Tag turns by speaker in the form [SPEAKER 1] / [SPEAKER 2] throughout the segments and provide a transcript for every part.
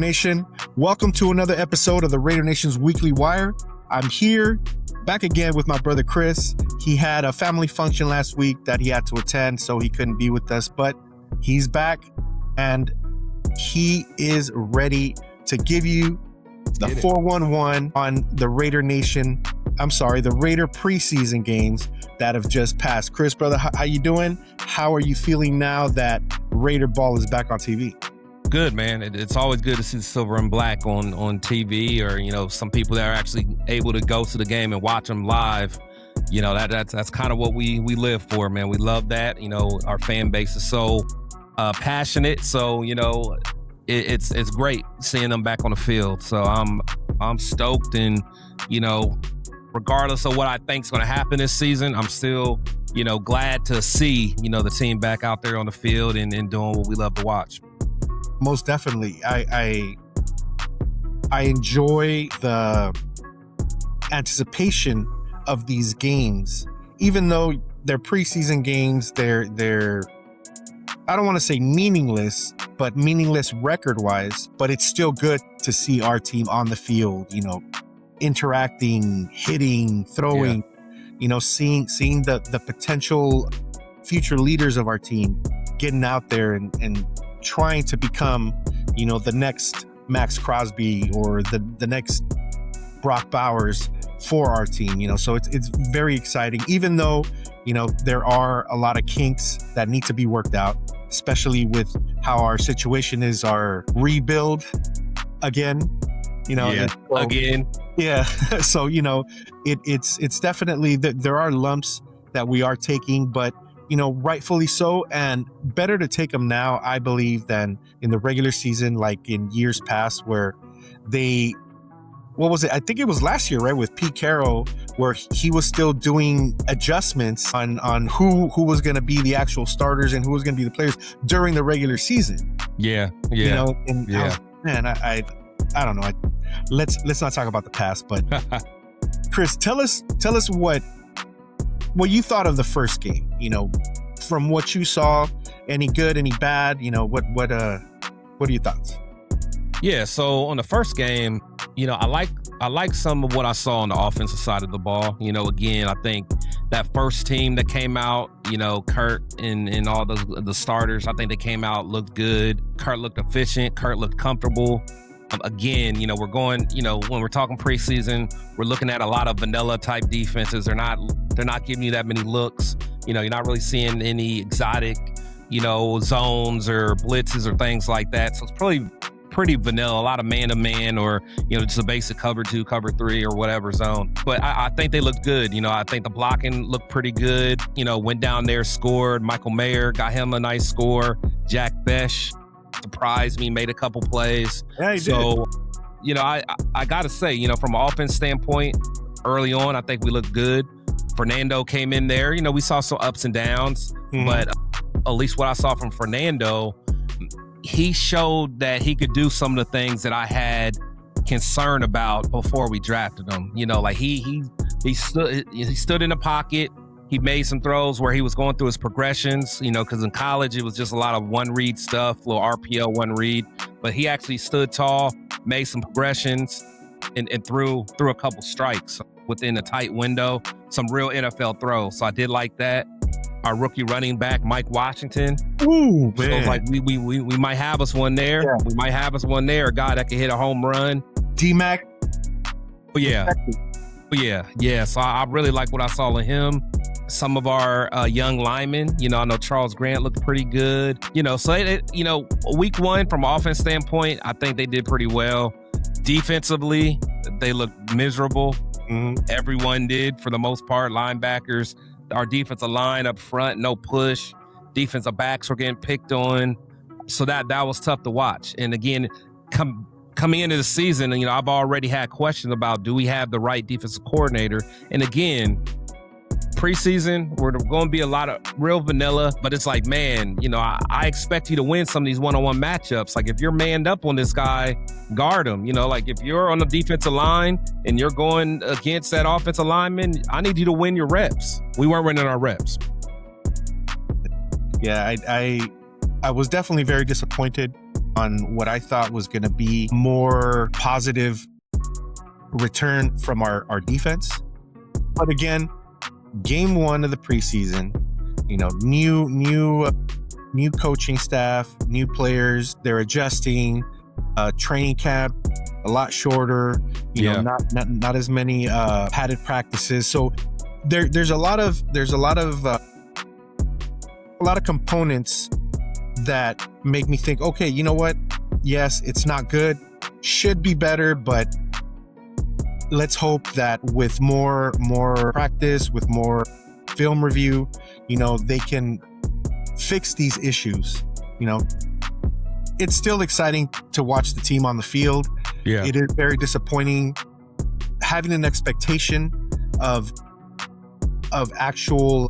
[SPEAKER 1] Nation. Welcome to another episode of the Raider Nation's Weekly Wire. I'm here back again with my brother Chris. He had a family function last week that he had to attend, so he couldn't be with us, but he's back and he is ready to give you the 411 on the Raider Nation. The Raider preseason games that have just passed. Chris, brother, how you doing? How are you feeling now that Raider ball is back on TV?
[SPEAKER 2] Good, man. It's always good to see the silver and black on TV, or, you know, some people that are actually able to go to the game and watch them live. You know, that's kind of what we live for, man. We love that. You know, our fan base is so passionate. So, you know, it's great seeing them back on the field. So I'm stoked, and, you know, regardless of what I think is going to happen this season, I'm still, you know, glad to see, you know, the team back out there on the field and doing what we love to watch.
[SPEAKER 1] Most definitely. I enjoy the anticipation of these games, even though they're preseason games. They're I don't want to say meaningless, but meaningless record-wise. But it's still good to see our team on the field, you know, interacting, hitting, throwing, you know, seeing the potential future leaders of our team getting out there and trying to become, you know, the next Max Crosby or the next Brock Bowers for our team, you know. So it's very exciting, even though, you know, there are a lot of kinks that need to be worked out, especially with how our situation is, our rebuild again, you know. So, you know, it's definitely that there are lumps that we are taking, but, you know, rightfully so, and better to take them now, I believe, than in the regular season, like in years past, where what was it? I think it was last year, right, with Pete Carroll, where he was still doing adjustments on who was going to be the actual starters and who was going to be the players during the regular season.
[SPEAKER 2] Yeah.
[SPEAKER 1] You know, and I don't know. Let's not talk about the past, but Chris, tell us what you thought of the first game, you know, from what you saw. Any good, any bad, you know, what are your thoughts?
[SPEAKER 2] Yeah, so on the first game, you know, I like some of what I saw on the offensive side of the ball. You know, again, I think that first team that came out, you know, Kurt and all the starters, I think they came out, looked good. Kurt looked efficient. Kurt looked comfortable. Again, you know, we're going, you know, when we're talking preseason, we're looking at a lot of vanilla type defenses. They're not giving you that many looks. You know, you're not really seeing any exotic, you know, zones or blitzes or things like that. So it's probably pretty vanilla, a lot of man-to-man, or, you know, just a basic cover 2, cover 3, or whatever zone. But I think they looked good. You know, I think the blocking looked pretty good. You know, went down there, scored. Michael Mayer got him a nice score. Jack Besh surprised me, made a couple plays.
[SPEAKER 1] Yeah, he
[SPEAKER 2] did. You know, I got to say, you know, from an offense standpoint, early on, I think we looked good. Fernando came in there. You know, we saw some ups and downs, but at least what I saw from Fernando, he showed that he could do some of the things that I had concern about before we drafted him. You know, like he stood in the pocket. He made some throws where he was going through his progressions, you know, because in college it was just a lot of one read stuff, little RPO one read. But he actually stood tall, made some progressions, and threw a couple strikes within a tight window. Some real NFL throws. So I did like that. Our rookie running back, Mike Washington.
[SPEAKER 1] Ooh, man.
[SPEAKER 2] So like we might have us one there. Yeah. We might have us one there. A guy that can hit a home run.
[SPEAKER 1] D-Mac.
[SPEAKER 2] Oh, yeah. Yeah. So I really like what I saw in him. Some of our young linemen, you know, I know Charles Grant looked pretty good. You know, so you know, week one from an offense standpoint, I think they did pretty well. Defensively, they looked miserable. Everyone did for the most part. Linebackers, our defensive line up front, no push. Defensive backs were getting picked on. So that was tough to watch. And again, coming into the season, you know, I've already had questions about, do we have the right defensive coordinator? And again, preseason, we're going to be a lot of real vanilla, but it's like, man, you know, I expect you to win some of these one-on-one matchups. Like, if you're manned up on this guy, guard him. You know, like, if you're on the defensive line and you're going against that offensive lineman, I need you to win your reps. We weren't winning our reps.
[SPEAKER 1] Yeah, I was definitely very disappointed on what I thought was going to be more positive return from our defense. But again, game one of the preseason, new coaching staff, new players, they're adjusting. Training camp a lot shorter, not as many padded practices. So there's a lot of components that make me think, okay, you know what? Yes, it's not good, should be better, but let's hope that with more practice, with more film review, they can fix these issues. It's still exciting to watch the team on the field. Yeah. It is very disappointing having an expectation of actual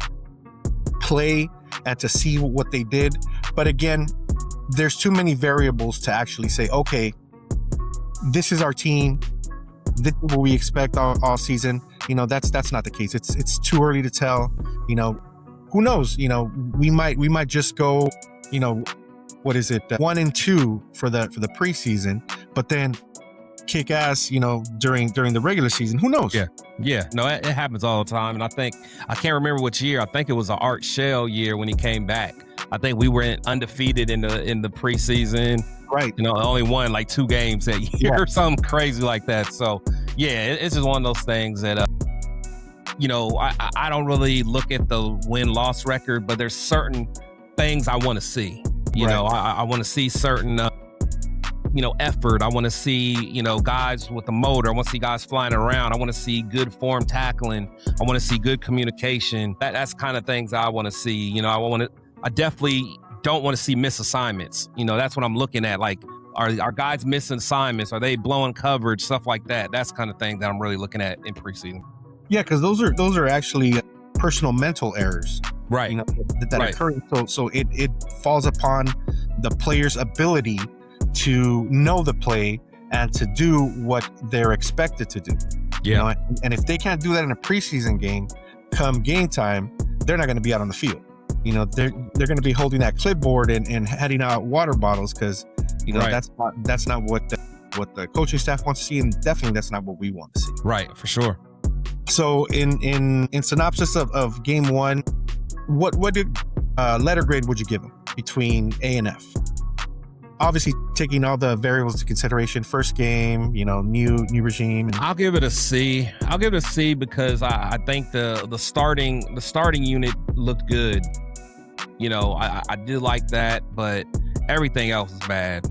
[SPEAKER 1] play and to see what they did. But again, there's too many variables to actually say, okay, this is our team. This is what we expect all season. That's not the case. It's too early to tell. Who knows? We might just go, 1-2 for the preseason, but then kick ass, during the regular season. Who knows?
[SPEAKER 2] Yeah. No, it happens all the time. And I can't remember which year. I think it was an Art Shell year when he came back. I think we were undefeated in the preseason.
[SPEAKER 1] Right.
[SPEAKER 2] Only won like 2 games that year or something crazy like that. So yeah, it's just one of those things that, I don't really look at the win-loss record, but there's certain things I want to see. I want to see certain, effort. I want to see, guys with the motor. I want to see guys flying around. I want to see good form tackling. I want to see good communication. That's kind of things I want to see. I definitely don't want to see miss assignments. That's what I'm looking at. Like, are guys missing assignments? Are they blowing coverage? Stuff like that. That's kind of thing that I'm really looking at in preseason.
[SPEAKER 1] Yeah, because those are actually personal mental errors.
[SPEAKER 2] Right.
[SPEAKER 1] That occur. So it falls upon the player's ability to know the play and to do what they're expected to do.
[SPEAKER 2] Yeah.
[SPEAKER 1] And if they can't do that in a preseason game, come game time, they're not going to be out on the field. They're going to be holding that clipboard and handing out water bottles because that's not what the coaching staff wants to see, and definitely that's not what we want to see.
[SPEAKER 2] Right, for sure.
[SPEAKER 1] So in synopsis of game one, what did letter grade would you give them between A and F? Obviously, taking all the variables into consideration, first game, new regime.
[SPEAKER 2] I'll give it a C. I'll give it a C because I think the starting unit looked good. I did like that, but everything else is bad.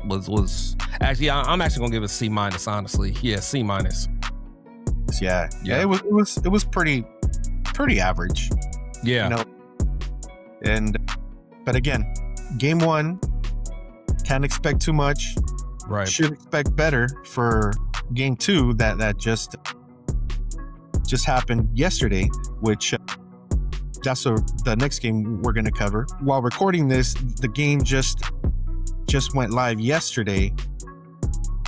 [SPEAKER 2] Was actually I'm actually gonna give it a C-, honestly. Yeah, C-.
[SPEAKER 1] Yeah. It was pretty average.
[SPEAKER 2] Yeah.
[SPEAKER 1] But again, game one, can't expect too much.
[SPEAKER 2] Right.
[SPEAKER 1] Should expect better for game two that just happened yesterday, which that's the next game we're going to cover. While recording this, the game just went live yesterday.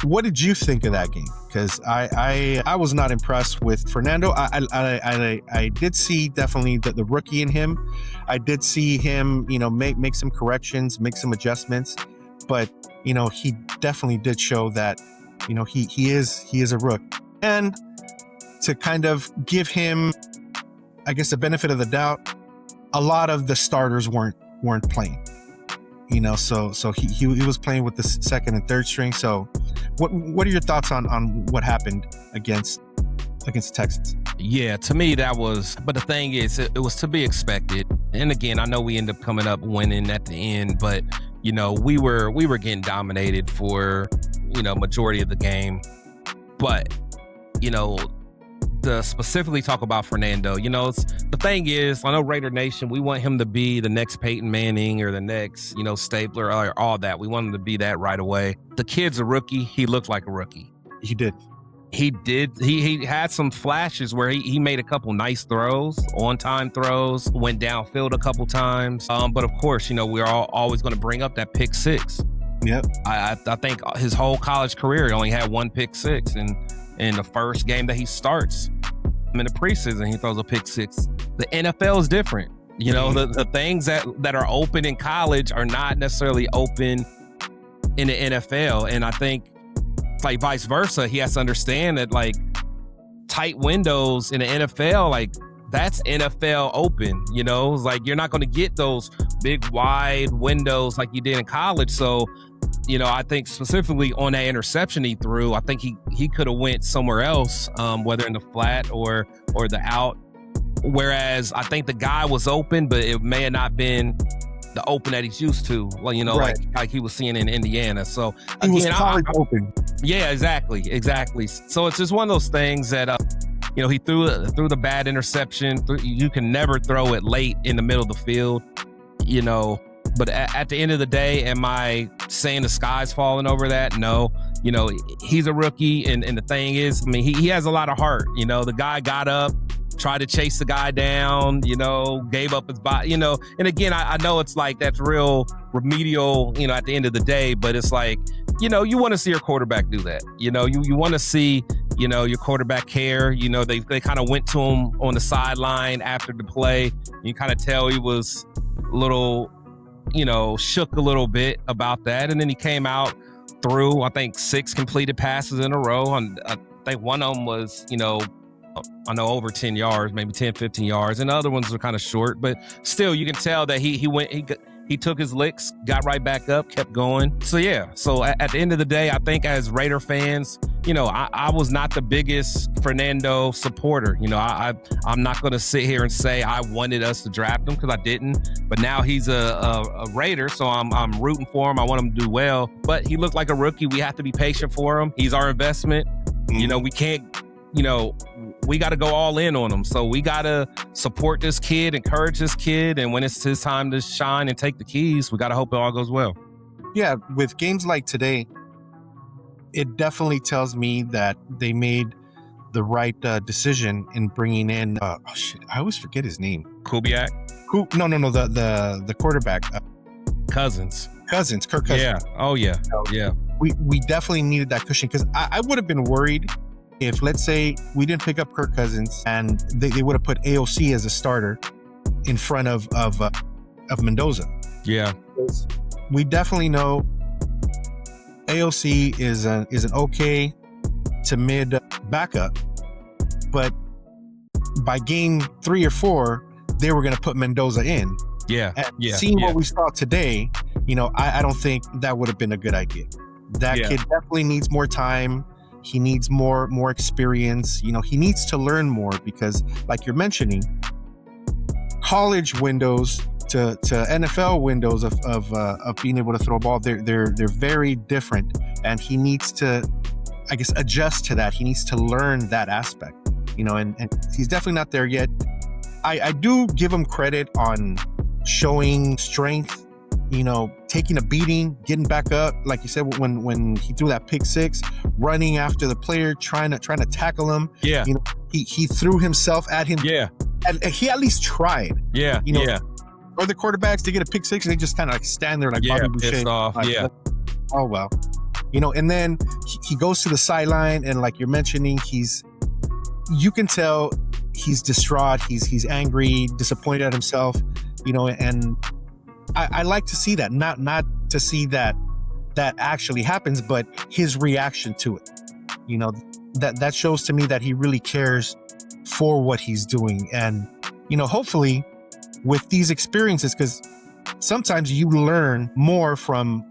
[SPEAKER 1] What did you think of that game? Because I was not impressed with Fernando. I did see definitely the rookie in him. I did see him, make some corrections, make some adjustments, but he definitely did show that, he is a rook. And to kind of give him, I guess, the benefit of the doubt, a lot of the starters weren't playing. So he was playing with the second and third string. So what are your thoughts on what happened against the Texans?
[SPEAKER 2] Yeah, to me that was, but the thing is, it was to be expected. And again, I know we ended up coming up winning at the end, but we were getting dominated for majority of the game. But to specifically talk about Fernando, the thing is, I know Raider Nation, we want him to be the next Peyton Manning or the next, Stapler or all that. We want him to be that right away. The kid's a rookie. He looked like a rookie.
[SPEAKER 1] He did.
[SPEAKER 2] He had some flashes where he made a couple nice throws, on-time throws, went downfield a couple times. But of course, we're always going to bring up that pick six.
[SPEAKER 1] Yep.
[SPEAKER 2] I think his whole college career, he only had one pick six. And in the first game that he starts in the preseason, he throws a pick six. The NFL is different. The things that are open in college are not necessarily open in the NFL. And I think like vice versa, he has to understand that like tight windows in the NFL, like that's NFL open, you know, it's like you're not going to get those big wide windows like you did in college. So, you know, I think specifically on that interception he threw, I think he could have went somewhere else, whether in the flat or the out. Whereas I think the guy was open, but it may have not been the open that he's used to, well, you know, right. like he was seeing in Indiana. So
[SPEAKER 1] he was college open.
[SPEAKER 2] Yeah, exactly. So it's just one of those things that, you know, he threw the bad interception. You can never throw it late in the middle of the field, you know. But at the end of the day, am I saying the sky's falling over that? No. You know, he's a rookie, and the thing is, I mean, he has a lot of heart. You know, the guy got up, tried to chase the guy down, you know, gave up his body, you know. And again, I know it's like that's real remedial, you know, at the end of the day, but it's like, you know, you want to see your quarterback do that. You know, you want to see, you know, your quarterback care. You know, they kind of went to him on the sideline after the play. You kind of tell he was a little, you know, shook a little bit about that. And then he came out through, I think, 6 completed passes in a row. And I think one of them was, you know, I know over 10 yards, maybe 10, 15 yards. And the other ones were kind of short. But still, you can tell that he took his licks, got right back up, kept going. So, yeah. So, at the end of the day, I think as Raider fans, you know, I was not the biggest Fernando supporter. You know, I'm not going to sit here and say I wanted us to draft him, because I didn't. But now he's a Raider, so I'm rooting for him. I want him to do well. But he looked like a rookie. We have to be patient for him. He's our investment. Mm-hmm. You know, we can't, you know, we got to go all in on him. So we got to support this kid, encourage this kid. And when it's his time to shine and take the keys, we got to hope it all goes well.
[SPEAKER 1] Yeah, with games like today, it definitely tells me that they made the right decision in bringing in, I always forget his name.
[SPEAKER 2] Kubiak?
[SPEAKER 1] No, the quarterback.
[SPEAKER 2] Cousins,
[SPEAKER 1] Kirk Cousins.
[SPEAKER 2] Yeah. Oh, yeah. Yeah.
[SPEAKER 1] We definitely needed that cushion, because I would have been worried if, let's say, we didn't pick up Kirk Cousins and they would have put AOC as a starter in front of Mendoza.
[SPEAKER 2] Yeah.
[SPEAKER 1] We definitely know AOC is an okay to mid backup, but by game 3 or 4, they were going to put Mendoza in.
[SPEAKER 2] Yeah.
[SPEAKER 1] Seeing what we saw today, you know, I don't think that would have been a good idea. That kid definitely needs more time. He needs more experience. You know, he needs to learn more, because, like you're mentioning, college windows to NFL windows of being able to throw a ball, they're very different, and he needs to, I guess, adjust to that. He needs to learn that aspect, you know, and he's definitely not there yet. I do give him credit on showing strength, you know, taking a beating, getting back up, like you said, when he threw that pick 6, running after the player, trying to tackle him.
[SPEAKER 2] Yeah.
[SPEAKER 1] You know, he threw himself at him.
[SPEAKER 2] Yeah.
[SPEAKER 1] And he at least tried.
[SPEAKER 2] Yeah.
[SPEAKER 1] You know, or the quarterbacks, they get a pick 6 and they just kind of like stand there like Bobby Boucher.
[SPEAKER 2] Pissed off.
[SPEAKER 1] Like, oh well. You know, and then he goes to the sideline, and like you're mentioning, you can tell he's distraught, he's angry, disappointed at himself, you know, and I like to see that, not to see that actually happens, but his reaction to it. You know, that shows to me that he really cares for what he's doing. And, you know, hopefully with these experiences, because sometimes you learn more from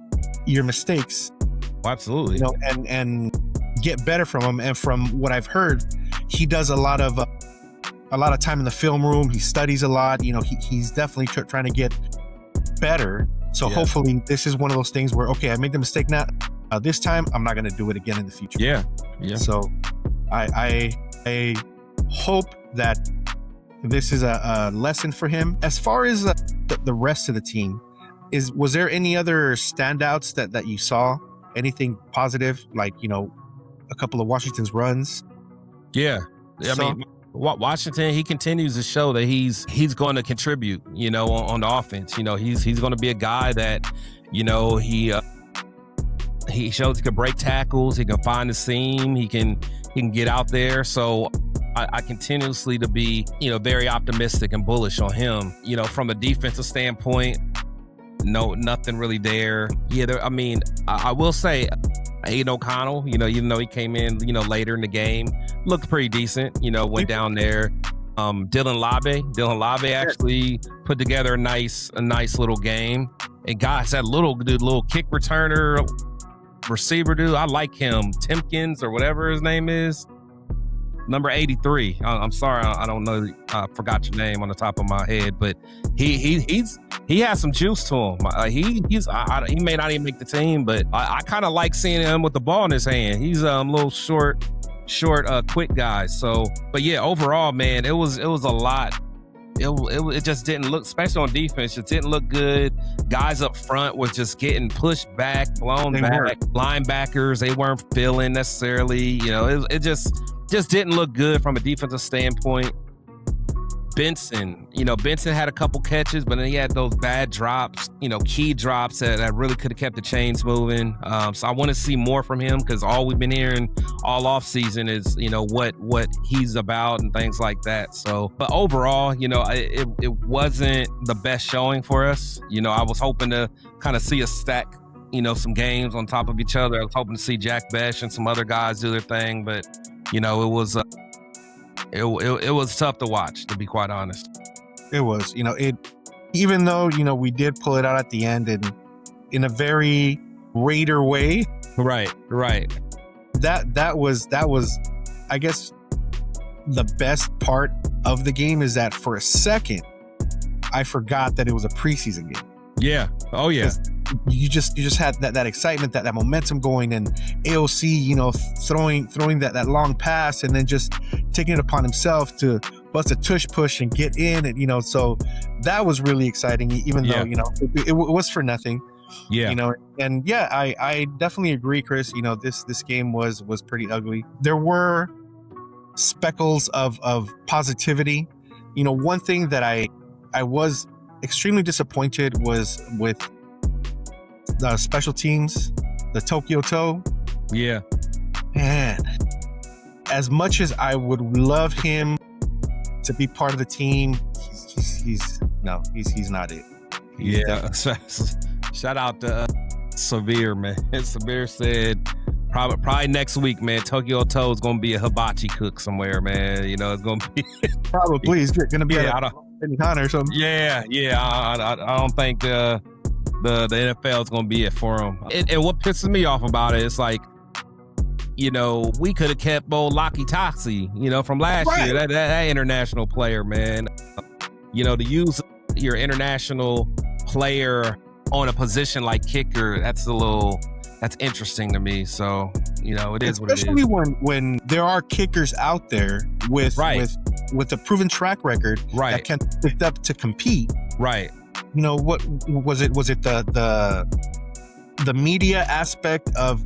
[SPEAKER 1] your mistakes.
[SPEAKER 2] Oh, absolutely.
[SPEAKER 1] You know, and get better from them. And from what I've heard, he does a lot of time in the film room. He studies a lot. You know, he's definitely trying to get better. So hopefully this is one of those things where, okay, I made the mistake now. This time I'm not going to do it again in the future.
[SPEAKER 2] Yeah.
[SPEAKER 1] So I hope that this is a lesson for him. As far as the rest of the team, was there any other standouts that you saw? Anything positive, like, you know, a couple of Washington's runs?
[SPEAKER 2] Yeah. I mean, Washington, he continues to show that he's going to contribute, you know, on the offense. You know, he's going to be a guy that, you know, he shows he can break tackles, he can find the seam, he can get out there. So I continuously to be, you know, very optimistic and bullish on him. You know, from a defensive standpoint, nothing really there. Yeah, I mean, I will say, Aiden O'Connell, even though he came in, later in the game, looked pretty decent. Went down there. Dylan Labe actually put together a nice little game. And guys, that little kick returner, receiver dude, I like him. Timkins or whatever his name is. Number 83. I'm sorry, I don't know. I forgot your name on the top of my head, but he has some juice to him. He may not even make the team, but I kind of like seeing him with the ball in his hand. He's a little short, quick guy. So, but yeah, overall, man, it was a lot. It just didn't look, especially on defense, it didn't look good. Guys up front was just getting pushed back, blown back. Linebackers, they weren't feeling necessarily. It just didn't look good from a defensive standpoint. Benson had a couple catches, but then he had those bad drops, key drops that really could have kept the chains moving. So I want to see more from him, because all we've been hearing all off season is, what he's about and things like that. So, but overall, it wasn't the best showing for us. I was hoping to kind of see us stack, some games on top of each other. I was hoping to see Jack Besh and some other guys do their thing, but it was it was tough to watch, to be quite honest.
[SPEAKER 1] It was, even though, we did pull it out at the end and in a very Raider way.
[SPEAKER 2] Right.
[SPEAKER 1] That was, I guess, the best part of the game is that for a second, I forgot that it was a preseason game.
[SPEAKER 2] Yeah. Oh yeah.
[SPEAKER 1] You just had that excitement, that momentum going, and AOC, throwing that long pass and then just taking it upon himself to bust a tush push and get in, and so that was really exciting, even though it was for nothing.
[SPEAKER 2] Yeah.
[SPEAKER 1] And yeah, I definitely agree, Chris. This game was pretty ugly. There were speckles of positivity. One thing that I was extremely disappointed was with the special teams, the Tokyo Toe.
[SPEAKER 2] Yeah.
[SPEAKER 1] Man, as much as I would love him to be part of the team, he's not it.
[SPEAKER 2] Yeah. Shout out to Severe, man. Severe said probably next week, man, Tokyo Toe is going to be a hibachi cook somewhere, man. It's going to be
[SPEAKER 1] probably he's going to be at a or something.
[SPEAKER 2] Yeah. I don't think the NFL is going to be it for him. And what pisses me off about it is like, we could have kept old Laki Toxie, from last year. That international player, man. To use your international player on a position like kicker, that's interesting to me. So, it is what it is.
[SPEAKER 1] Especially when there are kickers out there with a proven track record that can be picked up to compete.
[SPEAKER 2] Right.
[SPEAKER 1] What was it? Was it the media aspect of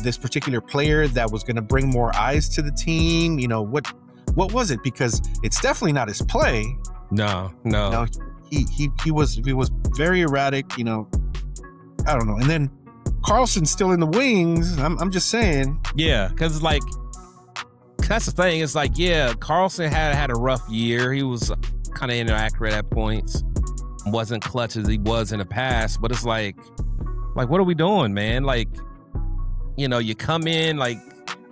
[SPEAKER 1] this particular player that was going to bring more eyes to the team? What was it? Because it's definitely not his play.
[SPEAKER 2] No.
[SPEAKER 1] He was very erratic. I don't know. And then Carlson's still in the wings. I'm just saying.
[SPEAKER 2] Yeah, because that's the thing. It's like, yeah, Carlson had a rough year. He was kind of inaccurate at points. Wasn't clutch as he was in the past. But it's like what are we doing, man? You come in,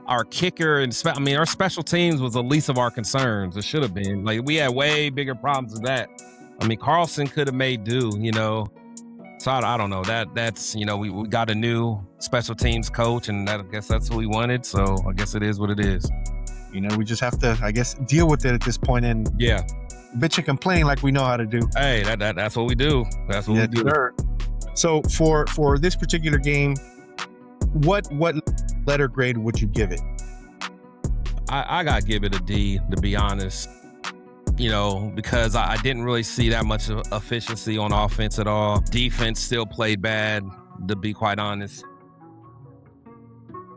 [SPEAKER 2] our kicker and our special teams was the least of our concerns. It should have been. We had way bigger problems than that. Carlson could have made do, So I don't know. That's we got a new special teams coach, and I guess that's what we wanted. So I guess it is what it is.
[SPEAKER 1] We just have to, I guess, deal with it at this point and bitch and complain like we know how to do.
[SPEAKER 2] Hey, that's what we do. That's what we do.
[SPEAKER 1] Sure. So for this particular game, what letter grade would you give it?
[SPEAKER 2] I gotta give it a D, to be honest. Because I didn't really see that much efficiency on offense at all. Defense still played bad, to be quite honest.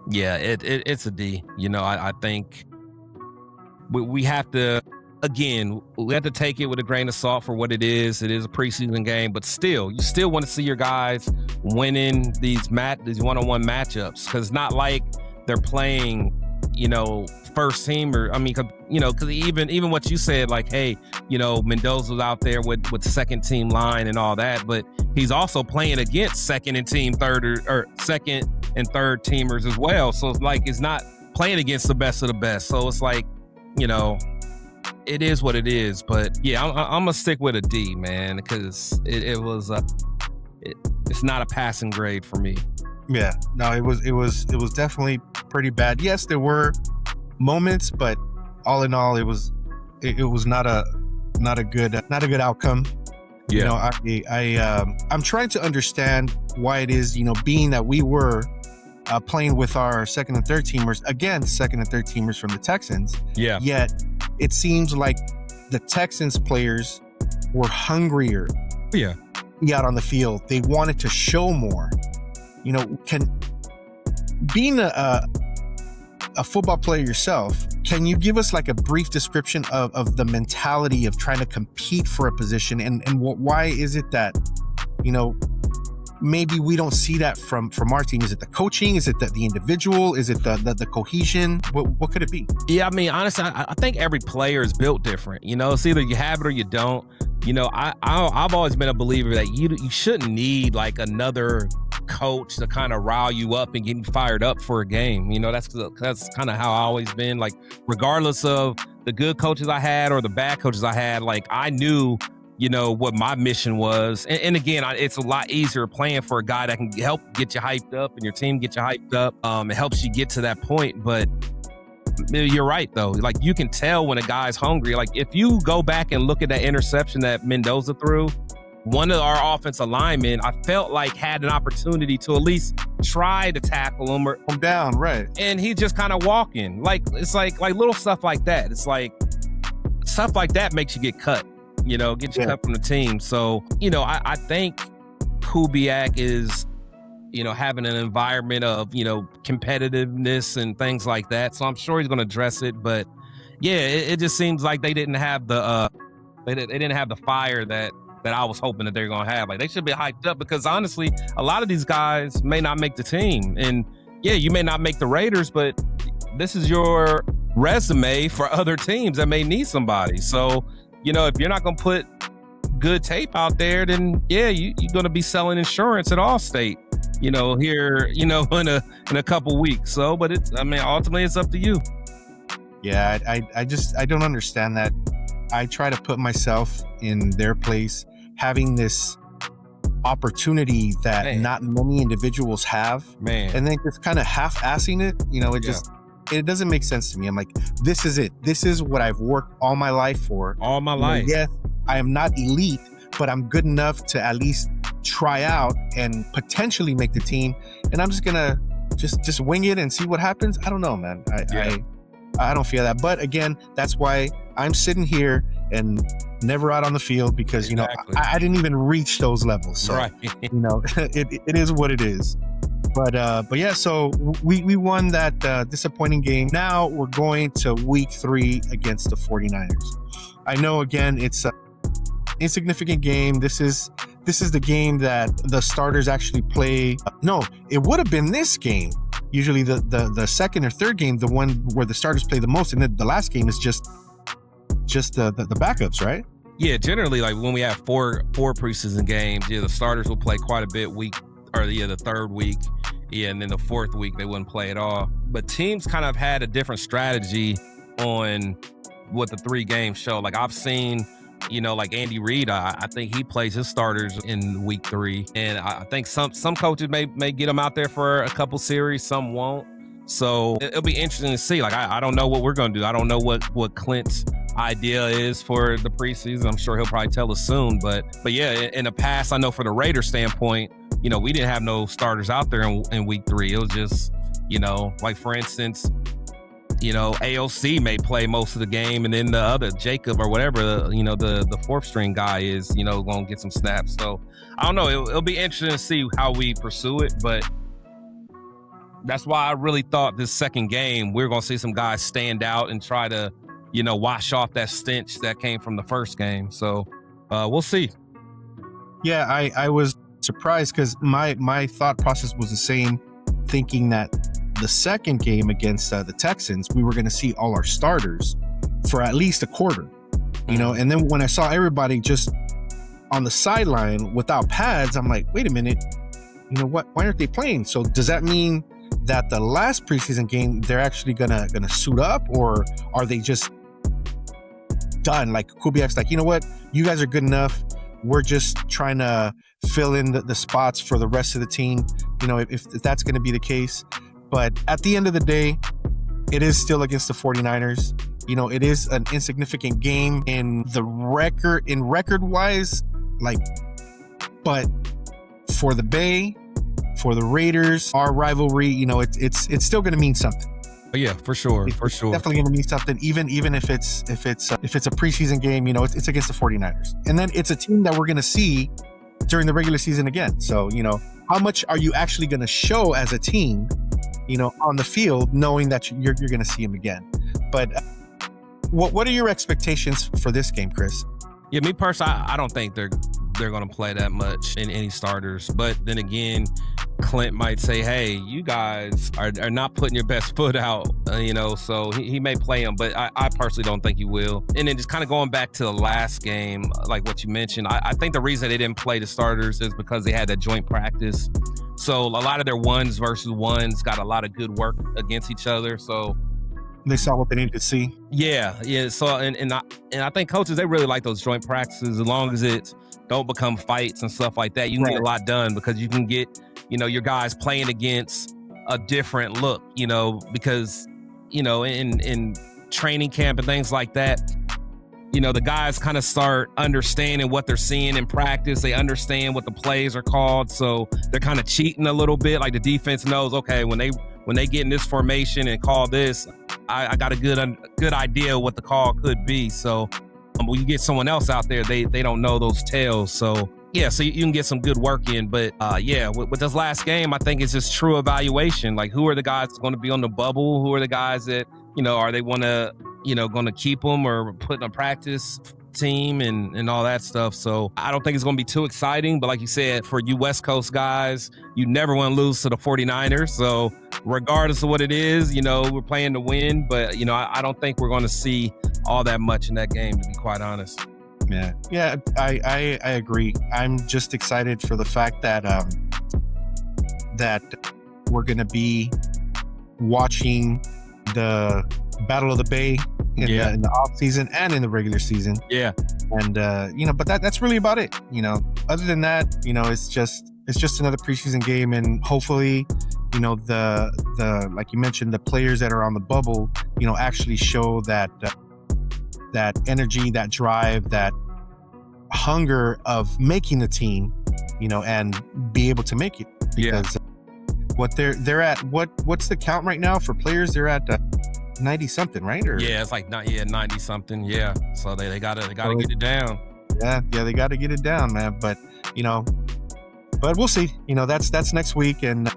[SPEAKER 2] Yeah, it's a D. I think we have to, again, we have to take it with a grain of salt for what it is. It is a preseason game, but still, you still want to see your guys winning these one-on-one matchups, because it's not like they're playing first teamer. I mean, because even what you said, like, hey, Mendoza's out there with second team line and all that, but he's also playing against second and second and third teamers as well. So it's like it's not playing against the best of the best. So it's like, it is what it is. But yeah, I'm gonna stick with a D, man, because it's not a passing grade for me.
[SPEAKER 1] Yeah, no, it was definitely pretty bad. Yes, there were moments, but all in all, it was not a good outcome.
[SPEAKER 2] Yeah.
[SPEAKER 1] I'm trying to understand why it is, being that we were playing with our second and third teamers, again, second and third teamers from the Texans.
[SPEAKER 2] Yeah.
[SPEAKER 1] Yet it seems like the Texans players were hungrier.
[SPEAKER 2] Yeah.
[SPEAKER 1] To be out on the field. They wanted to show more. Being a football player yourself, can you give us like a brief description of the mentality of trying to compete for a position, and why is it that, maybe we don't see that from our team? Is it the coaching? Is it the individual? Is it the cohesion? What could it be?
[SPEAKER 2] Yeah, I mean, honestly, I think every player is built different. It's either you have it or you don't. I've always been a believer that you shouldn't need like another coach to kind of rile you up and get you fired up for a game. That's kind of how I always been. Like, regardless of the good coaches I had or the bad coaches I had, like, I knew what my mission was. And again, it's a lot easier playing for a guy that can help get you hyped up and your team get you hyped up. It helps you get to that point. But you're right, though. Like, you can tell when a guy's hungry. Like, if you go back and look at that interception that Mendoza threw, one of our offensive linemen, I felt like, had an opportunity to at least try to tackle him or
[SPEAKER 1] come down, right?
[SPEAKER 2] And he just kind of walking. Like, it's like little stuff like that. It's like stuff like that makes you get cut. Get you cut from the team. So, I think Kubiak is, having an environment of, competitiveness and things like that. So I'm sure he's going to address it. But yeah, it just seems like they didn't have the they didn't have the fire that I was hoping that they're going to have. Like, they should be hyped up, because honestly, a lot of these guys may not make the team. And yeah, you may not make the Raiders, but this is your resume for other teams that may need somebody. So, if you're not going to put good tape out there, then yeah, you're going to be selling insurance at Allstate, here, in a couple weeks. So, but ultimately it's up to you.
[SPEAKER 1] Yeah, I don't understand that. I try to put myself in their place, having this opportunity that not many individuals have, and then just kind of half-assing it. It doesn't make sense to me. I'm like, this is it. This is what I've worked all my life for.
[SPEAKER 2] All my life.
[SPEAKER 1] Yes, I am not elite, but I'm good enough to at least try out and potentially make the team. And I'm just gonna just wing it and see what happens. I don't know, man. I don't feel that. But again, that's why I'm sitting here and never out on the field, because I didn't even reach those levels. So
[SPEAKER 2] right.
[SPEAKER 1] it is what it is. But yeah, so we won that disappointing game. Now we're going to week 3 against the 49ers. I know, again, it's an insignificant game. This is the game that the starters actually play. No, it would have been this game. Usually the second or third game, the one where the starters play the most, and then the last game is just the backups, right?
[SPEAKER 2] Yeah, generally, like when we have four preseason games, the starters will play quite a bit the third week. Yeah, and then the fourth week they wouldn't play at all. But teams kind of had a different strategy on what the 3 games show. Like, I've seen, like Andy Reid, I think he plays his starters in week 3. And I think some coaches may get them out there for a couple series, some won't. So it'll be interesting to see. Like, I don't know what we're going to do. I don't know what Clint's idea is for the preseason. I'm sure he'll probably tell us soon. But yeah, in the past, I know for the Raiders standpoint, we didn't have no starters out there in week 3. It was just, like, for instance, AOC may play most of the game, and then the other Jacob or whatever, the fourth string guy is, going to get some snaps. So I don't know. It'll be interesting to see how we pursue it, but that's why I really thought this second game, we're going to see some guys stand out and try to, wash off that stench that came from the first game. So we'll see. Yeah,
[SPEAKER 1] I was surprised, because my thought process was the same, thinking that the second game against the Texans, we were going to see all our starters for at least a quarter, you know. And then when I saw everybody just on the sideline without pads, I'm like, wait a minute, you know what? Why aren't they playing? So does that mean that the last preseason game they're actually gonna suit up, or are they just done? Like Kubiak's like, you know what? You guys are good enough. We're just trying to fill in the spots for the rest of the team, you know, if that's going to be the case. But at the end of the day, it is still against the 49ers. You know, it is an insignificant game in record wise, like, but for the Bay, for the Raiders, our rivalry, you know, it's still going to mean something.
[SPEAKER 2] Yeah, for sure.
[SPEAKER 1] It's definitely going to mean something, even if it's a preseason game. You know, it's against the 49ers, and then it's a team that we're going to see during the regular season again. So, you know, how much are you actually going to show as a team, you know, on the field, knowing that you're going to see them again? But what are your expectations for this game, Chris?
[SPEAKER 2] Yeah, me personally, I don't think they're going to play that much in any starters. But then again, Clint might say, hey, you guys are not putting your best foot out, you know, so he may play him, but I personally don't think he will. And then just kind of going back to the last game, like what you mentioned, I think the reason they didn't play the starters is because they had that joint practice. So a lot of their ones versus ones got a lot of good work against each other. So
[SPEAKER 1] they saw what they needed to see. Yeah.
[SPEAKER 2] So and I think coaches, they really like those joint practices, as long as it don't become fights and stuff like that. You can get a lot done, because you can get, you know, your guys playing against a different look, you know, because, you know, in training camp and things like that, you know, the guys kind of start understanding what they're seeing in practice. They understand what the plays are called. So they're kind of cheating a little bit. Like the defense knows, okay, when they get in this formation and call this, I got a good idea what the call could be. So when you get someone else out there, they don't know those tails. So yeah, so you can get some good work in. But yeah, with this last game, I think it's just true evaluation. Like, who are the guys going to be on the bubble? Who are the guys that, you know, are they going to keep them or put in a practice team and all that stuff. So I don't think it's going to be too exciting. But like you said, for you West Coast guys, you never want to lose to the 49ers. So regardless of what it is, you know, we're playing to win. But, you know, I don't think we're going to see all that much in that game, to be quite honest.
[SPEAKER 1] Yeah, I agree. I'm just excited for the fact that that we're going to be watching the Battle of the Bay in the off season and in the regular season. Yeah, and you know, but that's really about it. You know, other than that, you know, it's just another preseason game, and hopefully, you know, the like you mentioned, the players that are on the bubble, you know, actually show that energy, that drive, that hunger of making the team, you know, and be able to make it. Because what they're at, what's the count right now for players? They're at 90 something, right? Or
[SPEAKER 2] it's like 90 something. Yeah, so they gotta get it down.
[SPEAKER 1] Yeah, they got to get it down, man. But you know, we'll see. You know, that's next week, and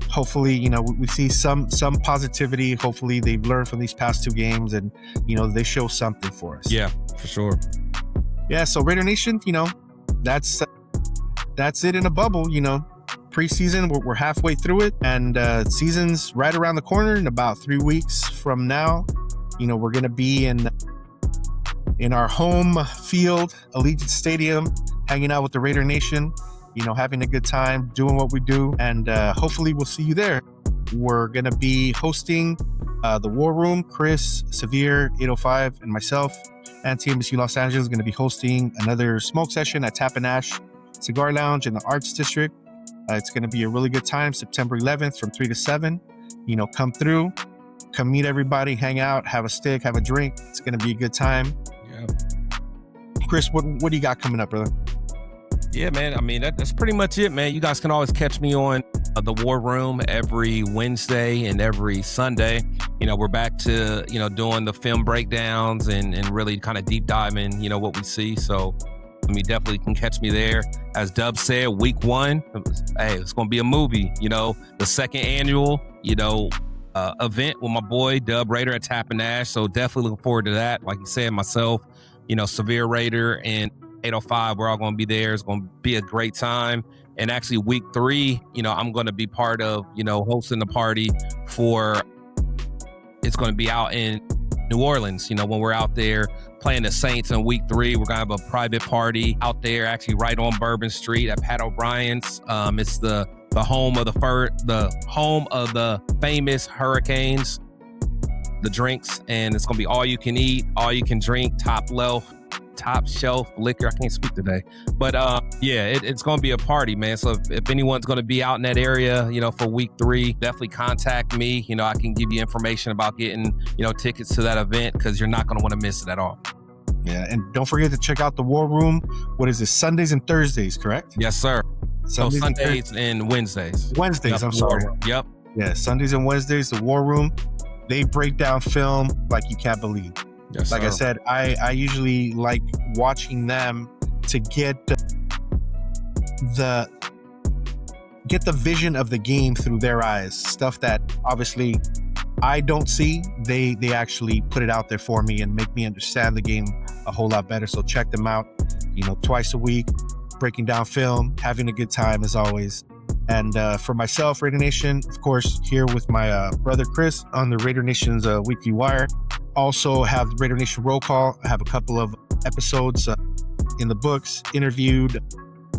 [SPEAKER 1] hopefully, you know, we see some positivity. Hopefully they've learned from these past two games, and, you know, they show something for us.
[SPEAKER 2] Yeah, for sure.
[SPEAKER 1] Yeah, so Raider Nation, you know, that's it in a bubble. You know, preseason, we're halfway through it, and season's right around the corner. In about 3 weeks from now, you know, we're going to be in our home field, Allegiant Stadium, hanging out with the Raider Nation, you know, having a good time, doing what we do, and hopefully we'll see you there. We're going to be hosting the War Room. Chris, Severe, 805, and myself, and TMSU Los Angeles is going to be hosting another smoke session at Tap and Ash Cigar Lounge in the Arts District. It's going to be a really good time, September 11th from 3 to 7. You know, come through, come meet everybody, hang out, have a stick, have a drink. It's going to be a good time. Yeah. Chris, what do you got coming up, brother?
[SPEAKER 2] Yeah, man. I mean, that's pretty much it, man. You guys can always catch me on the War Room every Wednesday and every Sunday. You know, we're back to, you know, doing the film breakdowns and really kind of deep diving, you know, what we see. So, I mean, definitely can catch me there. As Dub said, week 1, hey, it's going to be a movie, you know, the second annual, you know, event with my boy Dub Raider at Tap and Ash. So definitely looking forward to that. Like you said, myself, you know, Severe Raider and 805. We're all going to be there. It's going to be a great time. And actually week 3, I'm going to be part of, hosting the party for, it's going to be out in New Orleans. When we're out there playing the Saints in week 3, we're going to have a private party out there, actually right on Bourbon Street at Pat O'Brien's. It's the home of the famous Hurricanes, the drinks, and it's going to be all you can eat, all you can drink, top shelf liquor. I can't speak today, but it's going to be a party, man. So if anyone's going to be out in that area, for week 3, definitely contact me. I can give you information about getting, tickets to that event, because you're not going to want to miss it at all.
[SPEAKER 1] Yeah, and don't forget to check out the War Room. What is this? Sundays and Thursdays, correct?
[SPEAKER 2] Yes, sir.
[SPEAKER 1] Sundays
[SPEAKER 2] and Wednesdays.
[SPEAKER 1] Wednesdays, I'm sorry.
[SPEAKER 2] Yep.
[SPEAKER 1] Yeah, Sundays and Wednesdays, the War Room. They break down film like you can't believe.
[SPEAKER 2] Yes,
[SPEAKER 1] like
[SPEAKER 2] sir.
[SPEAKER 1] I said, I usually like watching them to get the vision of the game through their eyes. Stuff that obviously I don't see. They actually put it out there for me and make me understand the game a whole lot better. So check them out, twice a week, breaking down film, having a good time as always. And for myself, Raider Nation, of course, here with my brother Chris on the Raider Nation's Weekly Wire. Also have Raider Nation Roll Call. I have a couple of episodes in the books. Interviewed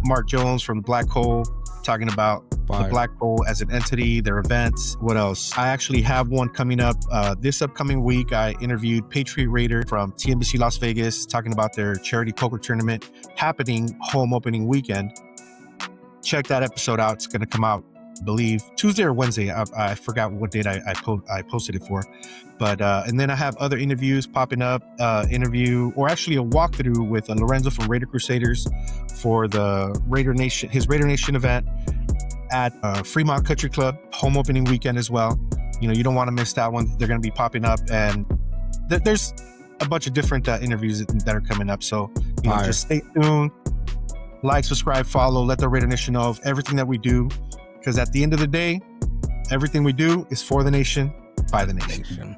[SPEAKER 1] Mark Jones from the Black Hole, talking about the Black Hole as an entity, their events. What else? I actually have one coming up this upcoming week. I interviewed Patriot Raider from TNBC Las Vegas, talking about their charity poker tournament happening home opening weekend. Check that episode out. It's going to come out, I believe, Tuesday or Wednesday. I forgot what date I posted it for. But and then I have other interviews popping up. Interview, or actually a walkthrough with Lorenzo from Raider Crusaders for the Raider Nation, his Raider Nation event at Fremont Country Club, home opening weekend as well. You don't want to miss that one. They're going to be popping up, and there's a bunch of different interviews that are coming up. So just stay tuned. Like, subscribe, follow, let the Raider Nation know of everything that we do. Because at the end of the day, everything we do is for the nation, by the nation.